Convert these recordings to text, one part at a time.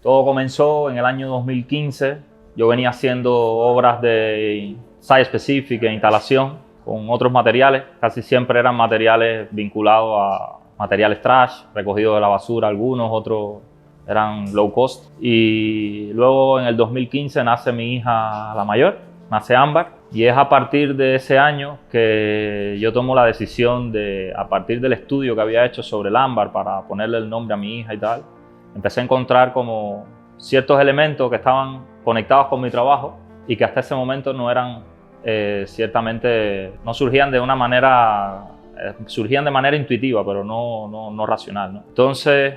Todo comenzó en el año 2015. Yo venía haciendo obras de site specific e instalación con otros materiales. Casi siempre eran materiales vinculados a materiales trash, recogidos de la basura algunos, otros eran low cost. Y luego en el 2015 nace mi hija la mayor, nace Ámbar. Y es a partir de ese año que yo tomo la decisión de, a partir del estudio que había hecho sobre el ámbar para ponerle el nombre a mi hija y tal, empecé a encontrar como ciertos elementos que estaban conectados con mi trabajo y que hasta ese momento no eran, ciertamente, no surgían de una manera, surgían de manera intuitiva, pero no racional, ¿no? Entonces,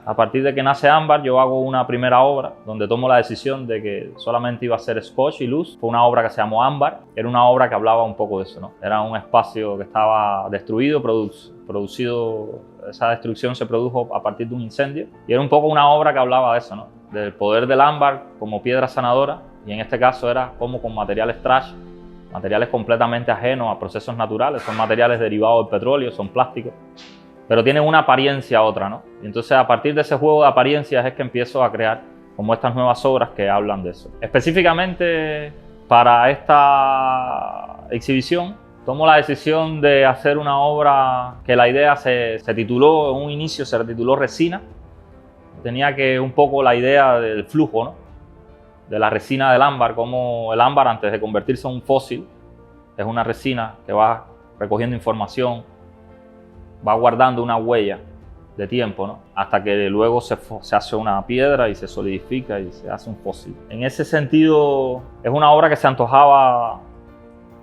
a partir de que nace Ámbar, yo hago una primera obra donde tomo la decisión de que solamente iba a ser scotch y luz. Fue una obra que se llamó Ámbar. Era una obra que hablaba un poco de eso, ¿no? Era un espacio que estaba destruido, producido. Esa destrucción se produjo a partir de un incendio. Y era un poco una obra que hablaba de eso, ¿no? Del poder del ámbar como piedra sanadora. Y en este caso era como con materiales trash, materiales completamente ajenos a procesos naturales. Son materiales derivados del petróleo, son plásticos, pero tienen una apariencia a otra, ¿no? Y entonces a partir de ese juego de apariencias es que empiezo a crear como estas nuevas obras que hablan de eso. Específicamente para esta exhibición tomo la decisión de hacer una obra que la idea se tituló, en un inicio se tituló Resina. Tenía que un poco la idea del flujo, ¿no? De la resina del ámbar, como el ámbar antes de convertirse en un fósil es una resina que va recogiendo información, va guardando una huella de tiempo, ¿no? Hasta que luego se hace una piedra y se solidifica y se hace un fósil. En ese sentido, es una obra que se antojaba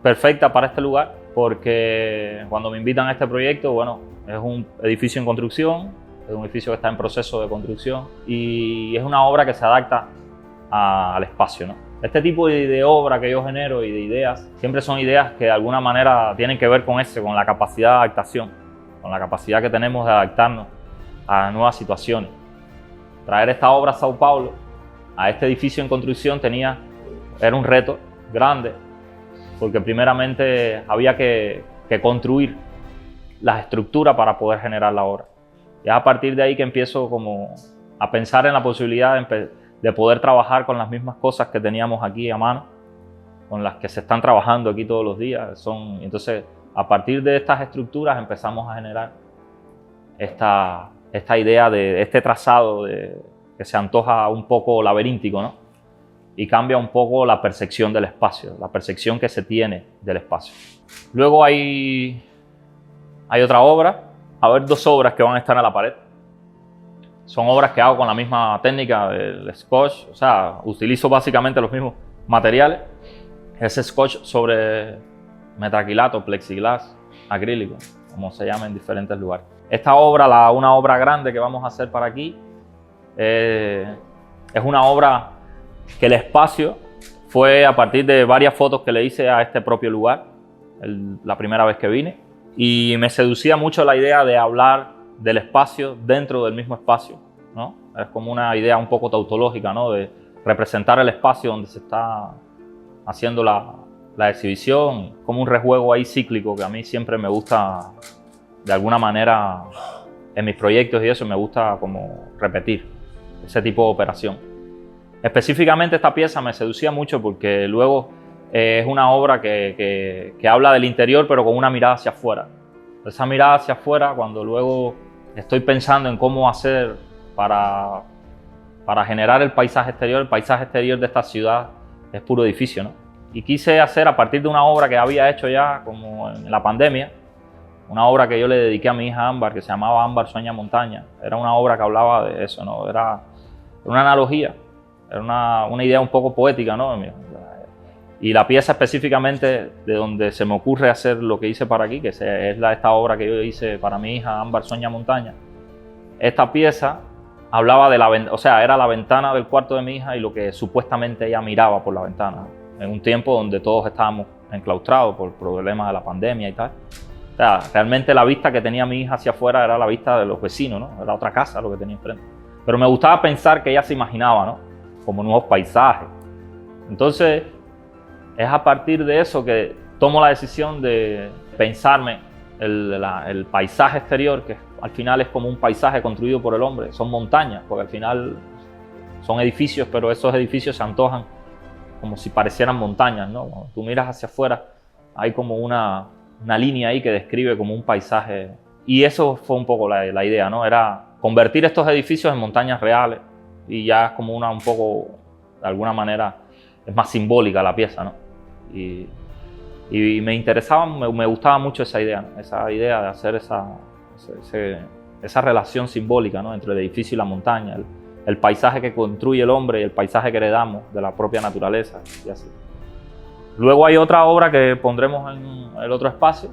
perfecta para este lugar, porque cuando me invitan a este proyecto, bueno, es un edificio en construcción, es un edificio que está en proceso de construcción y es una obra que se adapta al espacio, ¿no? Este tipo de obra que yo genero y de ideas, siempre son ideas que de alguna manera tienen que ver con con la capacidad de adaptación, con la capacidad que tenemos de adaptarnos a nuevas situaciones. Traer esta obra a Sao Paulo, a este edificio en construcción, era un reto grande, porque primeramente había que construir las estructuras para poder generar la obra. Y es a partir de ahí que empiezo como a pensar en la posibilidad de poder trabajar con las mismas cosas que teníamos aquí a mano, con las que se están trabajando aquí todos los días. Entonces, a partir de estas estructuras empezamos a generar esta idea de este trazado que se antoja un poco laberíntico, ¿no? Y cambia un poco la percepción del espacio, la percepción que se tiene del espacio. Luego hay otra obra, a ver, dos obras que van a estar en la pared. Son obras que hago con la misma técnica del scotch, o sea, utilizo básicamente los mismos materiales. Ese scotch sobre metacrilato, plexiglas, acrílico, como se llama en diferentes lugares. Esta obra, una obra grande que vamos a hacer para aquí, es una obra que el espacio fue a partir de varias fotos que le hice a este propio lugar, la primera vez que vine, y me seducía mucho la idea de hablar del espacio dentro del mismo espacio, ¿no? Es como una idea un poco tautológica, ¿no? De representar el espacio donde se está haciendo la exhibición, como un rejuego ahí cíclico que a mí siempre me gusta, de alguna manera, en mis proyectos y eso, me gusta como repetir ese tipo de operación. Específicamente esta pieza me seducía mucho porque luego es una obra que habla del interior pero con una mirada hacia afuera. Esa mirada hacia afuera, cuando luego estoy pensando en cómo hacer para generar el paisaje exterior de esta ciudad es puro edificio, ¿no? Y quise hacer a partir de una obra que había hecho ya como en la pandemia, una obra que yo le dediqué a mi hija Ámbar, que se llamaba Ámbar Sueña Montaña. Era una obra que hablaba de eso, ¿no? Era una analogía, era una idea un poco poética, ¿no? Y la pieza específicamente de donde se me ocurre hacer lo que hice para aquí, que es esta obra que yo hice para mi hija Ámbar Sueña Montaña. Esta pieza hablaba de era la ventana del cuarto de mi hija y lo que supuestamente ella miraba por la ventana, en un tiempo donde todos estábamos enclaustrados por problemas de la pandemia y tal. O sea, realmente la vista que tenía mi hija hacia afuera era la vista de los vecinos, ¿no? Era otra casa lo que tenía enfrente. Pero me gustaba pensar que ella se imaginaba, ¿no? Como nuevos paisajes. Entonces, es a partir de eso que tomo la decisión de pensarme el paisaje exterior, que al final es como un paisaje construido por el hombre. Son montañas, porque al final son edificios, pero esos edificios se antojan como si parecieran montañas, ¿no? Cuando tú miras hacia afuera, hay como una línea ahí que describe como un paisaje. Y eso fue un poco la idea, ¿no? Era convertir estos edificios en montañas reales y ya es como un poco, de alguna manera, es más simbólica la pieza, ¿no? Y me interesaba, me gustaba mucho esa idea, ¿no? Esa idea de hacer esa relación simbólica, ¿no? Entre el edificio y la montaña, el paisaje que construye el hombre y el paisaje que heredamos de la propia naturaleza y así. Luego hay otra obra que pondremos en el otro espacio,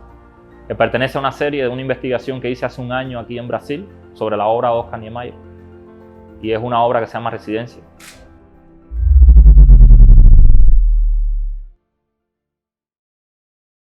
que pertenece a una serie de una investigación que hice hace un año aquí en Brasil sobre la obra de Oscar Niemeyer, y es una obra que se llama Residencia.